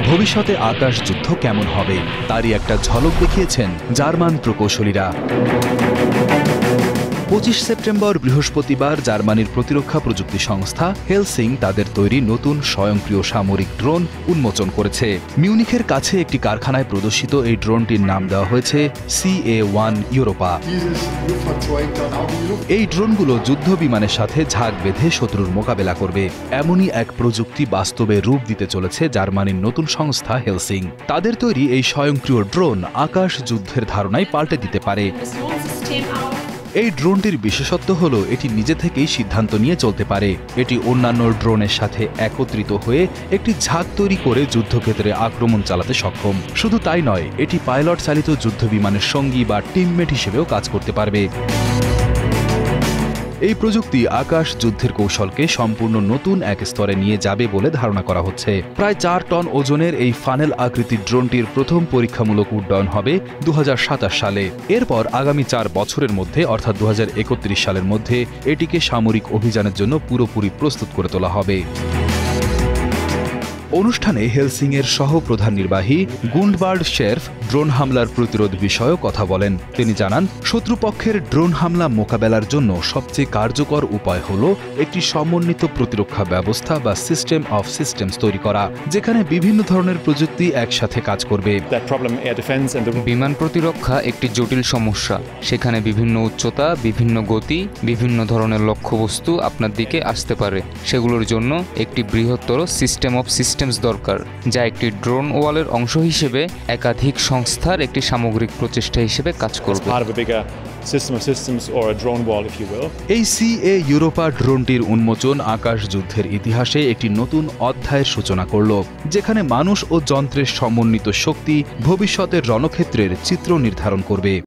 ভবিষ্যতে আকাশ যুদ্ধ কেমন হবে তারই একটা ঝলক দেখিয়েছেন জার্মান প্রকৌশলীরা। 25 সেপ্টেম্বর বৃহস্পতিবার জার্মানির প্রতিরক্ষা প্রযুক্তি সংস্থা হেলসিং তাদের তৈরি নতুন স্বয়ংক্রিয় সামরিক ড্রোন উন্মোচন করেছে। মিউনিখের কাছে একটি কারখানায় প্রদর্শিত এই ড্রোনটির নাম দেওয়া হয়েছে CA-1 ইউরোপা। এই ড্রোনগুলো যুদ্ধ বিমানের সাথে ঝাঁক বেঁধে শত্রুর মোকাবেলা করবে। এমনই এক প্রযুক্তি বাস্তবে রূপ দিতে চলেছে জার্মানির নতুন সংস্থা হেলসিং। তাদের তৈরি এই স্বয়ংক্রিয় ড্রোন আকাশ যুদ্ধের ধারণাই পাল্টে দিতে পারে। এই ড্রোনটির বিশেষত্ব হল এটি নিজে থেকেই সিদ্ধান্ত নিয়ে চলতে পারে। এটি অন্যান্য ড্রোনের সাথে একত্রিত হয়ে একটি ঝাঁক তৈরি করে যুদ্ধক্ষেত্রে আক্রমণ চালাতে সক্ষম। শুধু তাই নয়, এটি পাইলট চালিত যুদ্ধ বিমানের সঙ্গী বা টিমমেট হিসেবেও কাজ করতে পারবে। এই প্রযুক্তি আকাশ যুদ্ধের কৌশলকে সম্পূর্ণ নতুন এক স্তরে নিয়ে যাবে বলে ধারণা করা হচ্ছে। প্রায় 4 টন ওজনের এই ফানেল আকৃতির ড্রোনটির প্রথম পরীক্ষামূলক উড্ডয়ন হবে 2027 সালে। এরপর আগামী 4 বছরের মধ্যে অর্থাৎ 2031 সালের মধ্যে এটিকে সামরিক অভিযানের জন্য পুরোপুরি প্রস্তুত করে তোলা হবে। অনুষ্ঠানে হেলসিংয়ের সহ প্রধান নির্বাহী গুন্ডবার্ড শেরফ ড্রোন হামলার প্রতিরোধ বিষয়েও কথা বলেন। তিনি জানান, শত্রুপক্ষের ড্রোন হামলা মোকাবেলার জন্য সবচেয়ে কার্যকর উপায় হল একটি সমন্বিত প্রতিরক্ষা ব্যবস্থা বা সিস্টেম অফ সিস্টেমস তৈরি করা, যেখানে বিভিন্ন ধরনের প্রযুক্তি একসাথে কাজ করবে। বিমান প্রতিরক্ষা একটি জটিল সমস্যা। সেখানে বিভিন্ন উচ্চতা, বিভিন্ন গতি, বিভিন্ন ধরনের লক্ষ্যবস্তু আপনার দিকে আসতে পারে। সেগুলোর জন্য একটি বৃহত্তর সিস্টেম অফ সিস্টেমস দরকার, যা একটি ড্রোন ওয়ালের অংশ হিসেবে একাধিক সংস্থার একটি সামগ্রিক প্রচেষ্টা হিসেবে কাজ করবে। এই CA ইউরোপা ড্রোনটির উন্মোচন আকাশ যুদ্ধের ইতিহাসে একটি নতুন অধ্যায়ের সূচনা করল, যেখানে মানুষ ও যন্ত্রের সমন্বিত শক্তি ভবিষ্যতের রণক্ষেত্রের চিত্র নির্ধারণ করবে।